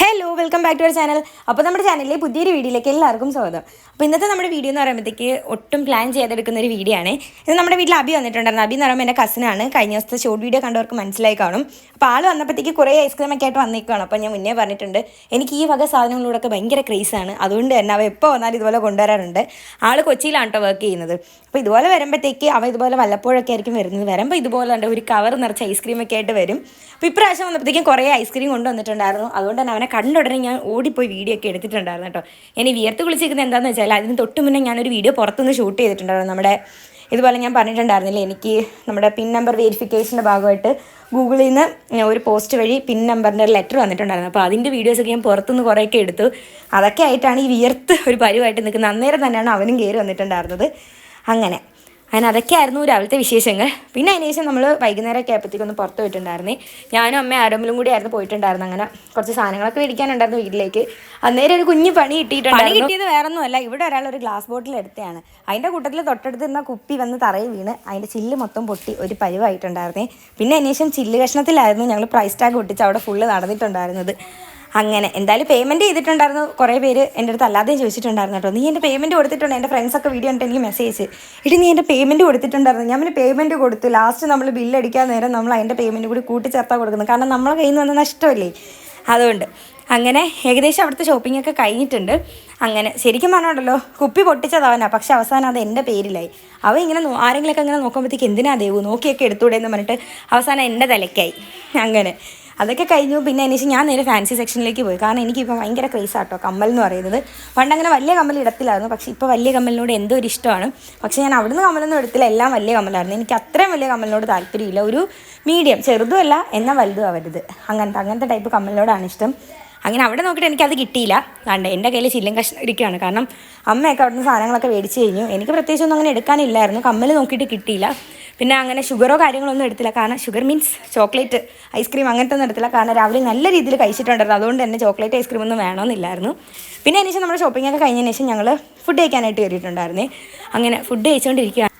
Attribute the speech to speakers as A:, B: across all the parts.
A: Hello welcome back to our channel. അപ്പോൾ നമ്മുടെ ചാനലിലെ പുതിയൊരു വീഡിയോയിലേക്ക് എല്ലാവർക്കും സ്വാഗതം. അപ്പോൾ ഇന്നത്തെ നമ്മുടെ വീഡിയോ എന്ന് പറയുമ്പോഴത്തേക്ക് ഒട്ടും പ്ലാൻ ചെയ്തെടുക്കുന്ന ഒരു വീഡിയോ ആണ്. ഇത് നമ്മുടെ വീട്ടിൽ അബി വന്നിട്ടുണ്ടായിരുന്നു. അബി എന്ന് പറയുമ്പോൾ എൻ്റെ കസിനാണ്. കഴിഞ്ഞ ദിവസത്തെ ഷോർട്ട് വീഡിയോ കണ്ടവർക്ക് മനസ്സിലായി കാണും. അപ്പോൾ ആൾ വന്നപ്പോഴത്തേക്ക് കുറേ ഐസ്ക്രീമൊക്കെ ആയിട്ട് വന്നിരിക്കുകയാണ്. അപ്പോൾ ഞാൻ മുന്നേ പറഞ്ഞിട്ടുണ്ട് എനിക്ക് ഈ വക സാധനങ്ങളോടൊക്കെ ഭയങ്കര ക്രേസാണ്. അതുകൊണ്ട് തന്നെ അവ എപ്പോൾ വന്നാലും ഇതുപോലെ കൊണ്ടുവരാറുണ്ട്. ആൾ കൊച്ചിയിലാണ് കേട്ടോ വർക്ക് ചെയ്യുന്നത്. അപ്പോൾ ഇതുപോലെ വരുമ്പോഴത്തേക്ക് അവ ഇതുപോലെ വല്ലപ്പോഴൊക്കെ ആയിരിക്കും വരുന്നത്. വരുമ്പോൾ ഇതുപോലെ ഉണ്ട് ഒരു കവർ നിറച്ച് ഐസ്ക്രീമൊക്കെ ആയിട്ട് വരും. അപ്പോൾ ഇപ്രാവശ്യം വന്നപ്പോഴത്തേക്കും കുറേ ഐസ്ക്രീം കൊണ്ടുവന്നിട്ടുണ്ടായിരുന്നു. അതുകൊണ്ട് തന്നെ അവനെ കണ്ടുടനെ ഞാൻ ഓടിപ്പോയി വീഡിയോ ഒക്കെ എടുത്തിട്ടുണ്ടായിരുന്നു കേട്ടോ. ഇനി വിയർത്ത് കുളിച്ചിരിക്കുന്നത് എന്താണെന്ന് വെച്ചാൽ അതിന് തൊട്ട് മുന്നേ ഞാനൊരു വീഡിയോ പുറത്തുനിന്ന് ഷൂട്ട് ചെയ്തിട്ടുണ്ടായിരുന്നു. നമ്മുടെ ഇതുപോലെ ഞാൻ പറഞ്ഞിട്ടുണ്ടായിരുന്നില്ലേ, എനിക്ക് നമ്മുടെ പിൻ നമ്പർ വെരിഫിക്കേഷൻ്റെ ഭാഗമായിട്ട് ഗൂഗിളിൽ നിന്ന് ഒരു പോസ്റ്റ് വഴി പിൻ നമ്പറിൻ്റെ ലെറ്റർ വന്നിട്ടുണ്ടായിരുന്നു. അപ്പോൾ അതിൻ്റെ വീഡിയോസൊക്കെ ഞാൻ പുറത്തുനിന്ന് കുറേയൊക്കെ എടുത്തു. അതൊക്കെ ആയിട്ടാണ് ഈ വിയർത്ത് ഒരു പരുവായിട്ട് നിൽക്കുന്നത്. അന്നേരം തന്നെയാണ് അവനും കയറി വന്നിട്ടുണ്ടായിരുന്നത്. അങ്ങനെ അതൊക്കെയായിരുന്നു രാവിലത്തെ വിശേഷങ്ങൾ. പിന്നെ അതിന് ശേഷം നമ്മൾ വൈകുന്നേരമൊക്കെ ആയപ്പോഴത്തേക്കൊന്ന് പുറത്ത് പോയിട്ടുണ്ടായിരുന്നേ. ഞാനും അമ്മയും ആരംഭിലും കൂടി ആയിരുന്നു പോയിട്ടുണ്ടായിരുന്നു. അങ്ങനെ കുറച്ച് സാധനങ്ങളൊക്കെ മേടിക്കാനുണ്ടായിരുന്നു വീട്ടിലേക്ക്. അന്നേരം ഒരു കുഞ്ഞ് പണി കിട്ടിയത് വേറെ ഒന്നുമല്ല, ഇവിടെ ഒരാൾ ഒരു ഗ്ലാസ് ബോട്ടിൽ എടുത്തതാണ്. അതിൻ്റെ കൂട്ടത്തിൽ തൊട്ടടുത്തിരുന്ന കുപ്പി വന്ന് തറയിൽ വീണ് അതിൻ്റെ ചില്ല് മൊത്തം പൊട്ടി ഒരു പരുവായിട്ടുണ്ടായിരുന്നേ. പിന്നെ അതിന് ശേഷം ചില്ല് കഷ്ണത്തിലായിരുന്നു ഞങ്ങൾ പ്രൈസ് ടാഗ് ഒട്ടിച്ച് അവിടെ ഫുള്ള് നടന്നിട്ടുണ്ടായിരുന്നത്. അങ്ങനെ എന്തായാലും പേയ്മെൻറ്റ് ചെയ്തിട്ടുണ്ടായിരുന്നു. കുറേ പേര് എൻ്റെ അടുത്ത് അല്ലാതെയും ചോദിച്ചിട്ടുണ്ടായിരുന്നു കേട്ടോ, നീ എൻ്റെ പേയ്മെൻറ്റ് കൊടുത്തിട്ടുണ്ട്. എൻ്റെ ഫ്രണ്ട്സൊക്കെ വീഡിയോ കണ്ടിട്ട് എനിക്ക് മെസ്സേജ് ഇടി നീ എൻ്റെ പേയ്മെൻറ്റ് കൊടുത്തിട്ടുണ്ടായിരുന്നു. ഞാൻ പിന്നെ പേയ്മെൻറ്റ് കൊടുത്തു. ലാസ്റ്റ് നമ്മൾ ബില്ലടിക്കാൻ നേരം നമ്മൾ അതിൻ്റെ പേയ്മെൻറ്റ് കൂടി കൂട്ടിച്ചേർത്താണ് കൊടുക്കുന്നത്. കാരണം നമ്മളെ കയ്യിൽ നിന്ന് വന്ന നഷ്ടമല്ലേ. അതുകൊണ്ട് അങ്ങനെ ഏകദേശം അവിടുത്തെ ഷോപ്പിംഗ് ഒക്കെ കഴിഞ്ഞിട്ടുണ്ട്. അങ്ങനെ ശരിക്കും പറഞ്ഞോണ്ടല്ലോ കുപ്പി പൊട്ടിച്ചതവനാണ്, പക്ഷെ അവസാനം അത് എൻ്റെ പേരിലായി. അവ ഇങ്ങനെ ആരെങ്കിലുമൊക്കെ ഇങ്ങനെ നോക്കുമ്പോഴത്തേക്ക് എന്തിനാ ദേവു നോക്കിയൊക്കെ എടുത്തൂടെ എന്ന് പറഞ്ഞിട്ട് അവസാനം എൻ്റെ തലയ്ക്കായി. അങ്ങനെ അതൊക്കെ കഴിഞ്ഞു. പിന്നെ അതിനുശേഷം ഞാൻ നേരെ ഫാൻസി സെക്ഷനിലേക്ക് പോയി. കാരണം എനിക്കിപ്പോൾ ഭയങ്കര ക്രേസാട്ടോ കമ്മൽ എന്ന് പറയുന്നത്. പണ്ടങ്ങനെ വലിയ കമ്മൽ ഇടത്തിലായിരുന്നു, പക്ഷേ ഇപ്പോൾ വലിയ കമ്മലിനോട് എന്തോ ഒരു ഇഷ്ടമാണ്. പക്ഷേ ഞാൻ അവിടുന്ന് കമ്മലൊന്നും എടുത്തില്ല, എല്ലാം വലിയ കമ്മലായിരുന്നു. എനിക്ക് അത്രയും വലിയ കമ്മലിനോട് താല്പര്യമില്ല. ഒരു മീഡിയം, ചെറുതുമല്ല എന്നാൽ വലുതും ആവരുത്, അങ്ങനത്തെ ടൈപ്പ് കമ്മലിനോടാണ് ഇഷ്ടം. അങ്ങനെ അവിടെ നോക്കിയിട്ട് എനിക്കത് കിട്ടിയില്ല. കണ്ട് എൻ്റെ കയ്യിൽ ചില്ലും കഷ്ണം ഇരിക്കുകയാണ്. കാരണം അമ്മയൊക്കെ അവിടുന്ന് സാധനങ്ങളൊക്കെ മേടിച്ച് കഴിഞ്ഞു. എനിക്ക് പ്രത്യേകിച്ചൊന്നും അങ്ങനെ എടുക്കാനില്ലായിരുന്നു. കമ്മൽ നോക്കിയിട്ട് കിട്ടിയില്ല. പിന്നെ അങ്ങനെ ഷുഗറോ കാര്യങ്ങളൊന്നും എടുത്തില്ല. കാരണം ഷുഗർ മീൻസ് ചോക്ലേറ്റ് ഐസ്ക്രീം അങ്ങനത്തെ ഒന്നും എടുത്തില്ല. കാരണം രാവിലെ നല്ല രീതിയിൽ കഴിച്ചിട്ടുണ്ടായിരുന്നു. അതുകൊണ്ട് തന്നെ ചോക്ലേറ്റ് ഐസ്ക്രീം ഒന്നും വേണമെന്നില്ലായിരുന്നു. പിന്നെ അതിന് ശേഷം നമ്മുടെ ഷോപ്പിംഗ് ഒക്കെ കഴിഞ്ഞതിന് ശേഷം ഞങ്ങൾ ഫുഡ് കഴിക്കാനായിട്ട് കയറിയിട്ടുണ്ടായിരുന്നേ. അങ്ങനെ ഫുഡ് കഴിച്ചുകൊണ്ടിരിക്കുകയാണ്.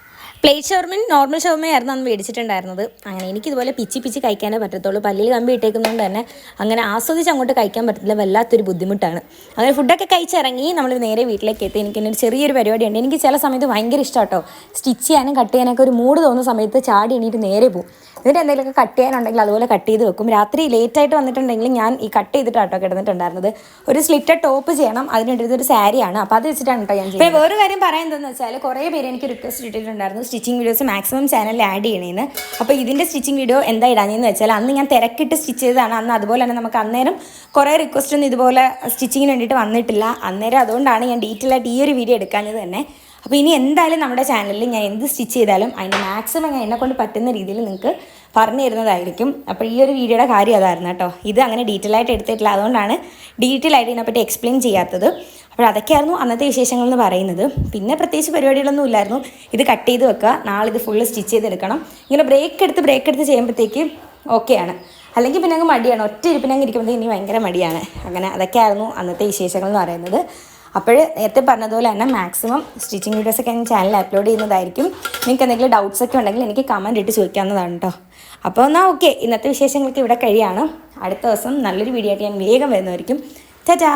A: പ്ലേറ്റ് ഷവർമയും നോർമൽ ഷവർമയായിരുന്നു അന്ന് മേടിച്ചിട്ടുണ്ടായിരുന്നത്. അങ്ങനെ എനിക്കിതുപോലെ പിച്ചി കഴിക്കാനേ പറ്റത്തുള്ളൂ. പല്ലിൽ കമ്പി ഇട്ടേക്കുന്നതുകൊണ്ട് തന്നെ അങ്ങനെ ആസ്വദിച്ച് അങ്ങോട്ട് കഴിക്കാൻ പറ്റത്തില്ല, വല്ലാത്തൊരു ബുദ്ധിമുട്ടാണ്. അങ്ങനെ ഫുഡൊക്കെ കഴിച്ചിറങ്ങി നമ്മൾ നേരെ വീട്ടിലേക്ക് എത്തി. എനിക്കൊരു ചെറിയൊരു പരിപാടിയുണ്ട്. എനിക്ക് ചില സമയത്ത് ഭയങ്കര ഇഷ്ടമാട്ടോ സ്റ്റിച്ച് ചെയ്യാനും കട്ട് ചെയ്യാനൊക്കെ. ഒരു മൂഡ് തോന്നുന്ന സമയത്ത് ചാടി എണീറ്റ് നേരെ പോകും. എന്നിട്ട് എന്തെങ്കിലുമൊക്കെ കട്ട് ചെയ്യാനുണ്ടെങ്കിൽ അതുപോലെ കട്ട് ചെയ്ത് വെക്കും. രാത്രി ലേറ്റായിട്ട് വന്നിട്ടുണ്ടെങ്കിൽ ഞാൻ ഈ കട്ട് ചെയ്തിട്ടാട്ടോ കിടന്നിട്ടുണ്ടായിരുന്നത്. ഒരു സ്ലിറ്റഡ് ടോപ്പ് ചെയ്യണം, അതിനുവേണ്ടി ഒരു സാരിയാണ്. അപ്പോൾ അത് വെച്ചിട്ടാണ് കേട്ടോ ഞാൻ ചെയ്യുന്നത്. വേറൊരു കാര്യം പറയാൻ എന്താണെന്ന് വെച്ചാൽ കുറേ പേര് എനിക്ക് റിക്വസ്റ്റ് ഇട്ടിട്ടുണ്ടായിരുന്നു സ്റ്റിച്ചിങ് വീഡിയോസ് മാക്സിമം ചാനലിൽ ആഡ് ചെയ്യണേന്ന്. അപ്പോൾ ഇതിൻ്റെ സ്റ്റിച്ചിങ് വീഡിയോ എന്താ ഇടാഞ്ഞെന്ന് വെച്ചാൽ അന്ന് ഞാൻ തിരക്കിട്ട് സ്റ്റിച്ച് ചെയ്തതാണ്. അന്ന് അതുപോലെ തന്നെ നമുക്ക് അന്നേരം കുറേ റിക്വസ്റ്റ് ഒന്നും ഇതുപോലെ സ്റ്റിച്ചിങ്ങിന് വേണ്ടിയിട്ട് വന്നിട്ടില്ല. അന്നേരം അതുകൊണ്ടാണ് ഞാൻ ഡീറ്റെയിൽ ആയിട്ട് ഈ ഒരു വീഡിയോ എടുക്കാഞ്ഞത് തന്നെ. അപ്പോൾ ഇനി എന്തായാലും നമ്മുടെ ചാനലിൽ ഞാൻ എന്ത് സ്റ്റിച്ച് ചെയ്താലും അതിൻ്റെ മാക്സിമം ഞാൻ എന്നെക്കൊണ്ട് പറ്റുന്ന രീതിയിൽ നിങ്ങൾക്ക് പറഞ്ഞു തരുന്നതായിരിക്കും. അപ്പോൾ ഈ ഒരു വീഡിയോയുടെ കാര്യം അതായിരുന്നു കേട്ടോ. ഇത് അങ്ങനെ ഡീറ്റെയിൽ ആയിട്ട് എടുത്തിട്ടില്ല, അതുകൊണ്ടാണ് ഡീറ്റെയിൽ ആയിട്ട് ഇതിനെപ്പറ്റി എക്സ്പ്ലെയിൻ ചെയ്യാത്തത്. അപ്പോൾ അതൊക്കെയായിരുന്നു അന്നത്തെ വിശേഷങ്ങൾ എന്ന് പറയുന്നത്. പിന്നെ പ്രത്യേകിച്ച് പരിപാടികളൊന്നും ഇല്ലായിരുന്നു. ഇത് കട്ട് ചെയ്ത് വെക്കുക, നാളെ ഇത് ഫുള്ള് സ്റ്റിച്ച് ചെയ്തെടുക്കണം. ഇങ്ങനെ ബ്രേക്ക് എടുത്ത് ചെയ്യുമ്പോഴത്തേക്ക് ഓക്കെയാണ്. അല്ലെങ്കിൽ പിന്നെ അങ്ങ് മടിയാണ്, ഒറ്റ ഇരിപ്പിനങ്ങ് ഇരിക്കുമ്പോഴത്തേക്ക് ഇനി ഭയങ്കര മടിയാണ്. അങ്ങനെ അതൊക്കെയായിരുന്നു അന്നത്തെ വിശേഷങ്ങൾ എന്ന് പറയുന്നത്. അപ്പോൾ നേരത്തെ പറഞ്ഞതുപോലെ തന്നെ മാക്സിമം സ്റ്റിച്ചിങ് വീഡിയോസൊക്കെ ഞാൻ ചാനലിൽ അപ്ലോഡ് ചെയ്യുന്നതായിരിക്കും. നിങ്ങൾക്ക് എന്തെങ്കിലും ഡൗട്ട്സ് ഒക്കെ ഉണ്ടെങ്കിൽ എനിക്ക് കമൻറ്റ് ഇട്ട് ചോദിക്കാവുന്നതാണ് കേട്ടോ. അപ്പോൾ എന്നാൽ ഓക്കെ, ഇന്നത്തെ വിശേഷങ്ങൾക്ക് ഇവിടെ കഴിയാണ്. അടുത്ത ദിവസം നല്ലൊരു വീഡിയോ ആയിട്ട് ഞാൻ വേഗം വരുന്നതായിരിക്കും. ടാറ്റാ.